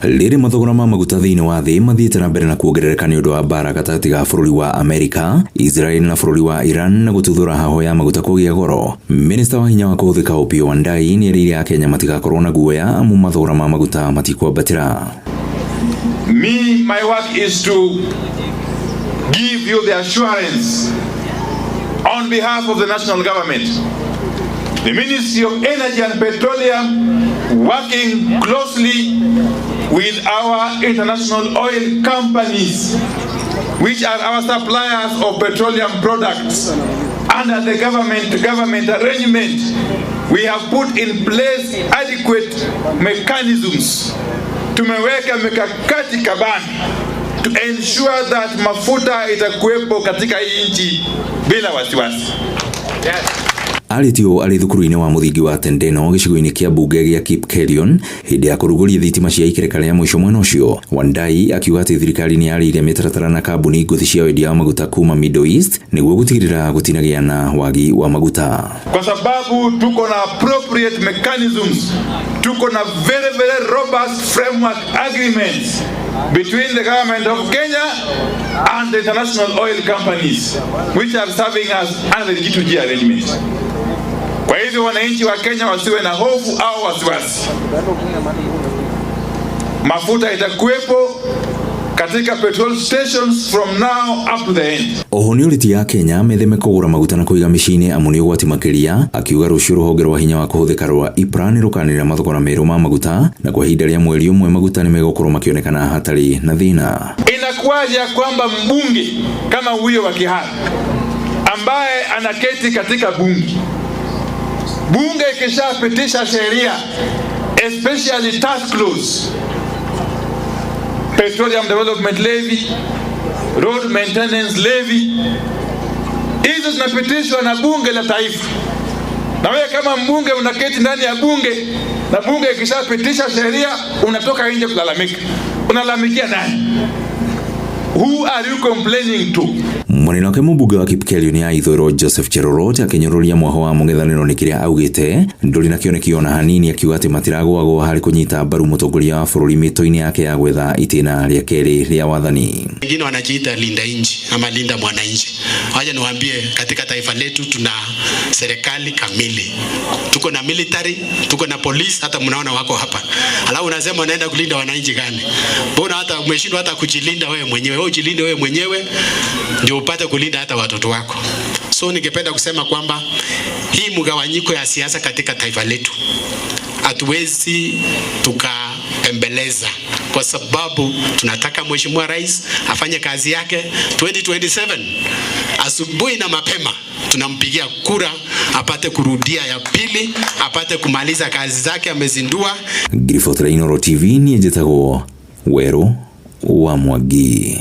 Rĩrĩ mathogora ma maguta thĩinĩ wa thĩ mathiĩte na mbere na kuongerereka nĩ ũndũ wa mbara gatagatĩ ga bũrũri wa Amerika, Israel na bũrũri wa Iran na gũtuthũra haho ya maguta kũgĩa goro. Minista wa hinya wa kũhũthĩka Opiyo Wandayi nĩerĩire Akenya matigakorwo na guoya amu mathogora ma maguta matikwambatĩra. My work is to give you the assurance on behalf of the national government. The Ministry of Energy and Petroleum, working closely with our international oil companies, which are our suppliers of petroleum products, under the government arrangement, we have put in place adequate mechanisms. Tumeweka mikakati kabambe to ensure that mafuta itakuwepo katika hii nchi bila wasiwasi. Aritio ari thukuru-inĩ wa mũthingi wa Tendeno gĩcigo-inĩ kĩa mbunge gĩa Kipkelion hĩndĩ ya kũrugũria thitima cia ikereka rĩa mũico mwena ũcio. Wandayi akiuga atĩ thirikari nĩ yarĩire mĩtaratara na kambuni ngũthi cia wendia wa maguta kuma Middle East nĩguo gũtigĩrĩra gũtinagĩa na wagi wa maguta. Kwa sababu tuko na appropriate mechanisms, tuko na very robust framework agreements between the government of Kenya and the international oil companies which are serving us under the G2G arrangement. Kwa hivyo wananchi wa Kenya wasiwe na hofu au wasiwasi. Mafuta itakuwepo katika petrol stations from now up to the end. Oho nĩ ũriti ya Kenya metheme kũgũra maguta na kũiga mĩciĩ-inĩ amu nĩ ũgwati makĩria, akiuga rũciũ rũhonge rwa hinya wa kũhũthĩka rwa IPRA nĩ rũkanĩrĩra mathogora merũ ma maguta na kwa ihinda rĩa mweri ũmwe maguta nĩ megũkorwo makĩonekana hatarĩ na thĩna. Inakuwaje kwamba mbunge kama huyo wa Kiharu ambaye anaketi katika bunge ikishapitisha sheria, especially tax laws, petroleum development levy, road maintenance levy, hizo zinapitishwa na bunge la taifa, na wewe kama mbunge unaketi ndani ya bunge na bunge ikishapitisha sheria unatoka nje kulalamika. Unalalamikia nani? Who are you complaining to? Mwanene wake mũmbunge wa Kipkelion ya ithũĩro Joseph Cherorot akĩnyũrũria mwaho wa mũng'ethanĩro nĩ kĩrĩa augĩte ndũrĩ na kĩoneki ona hanini, akiuga atĩ matiragũagwo harĩ kũnyita mbaru mũtongoria wa bũrũri mĩtũ-inĩ yake ya gwetha itĩna rĩa kerĩ rĩa wathani. Wengine wanajiita linda nchi ama linda mwananchi. Wacha niwaambie, katika taifa letu tuna serikali kamili. Tuko na military, tuko na police, hata mnaona wako hapa. Alafu unasema unaenda kulinda wananchi gani? Mbona hata umeshindwa hata kujilinda wewe mwenyewe? Wewe ujilinde wewe mwenyewe ndio upate kulinda hata watoto wako. So ningependa kusema kwamba hii mgawanyiko ya siasa katika taifa letu hatuwezi tukaembeleza, kwa sababu tunataka Mheshimiwa Rais afanye kazi yake 2027. Asubuhi na mapema tunampigia kura apate kurudia ya pili, apate kumaliza kazi zake amezindua. Grifotra Inoro TV ni njĩtagwo Werũ wa Mwangi.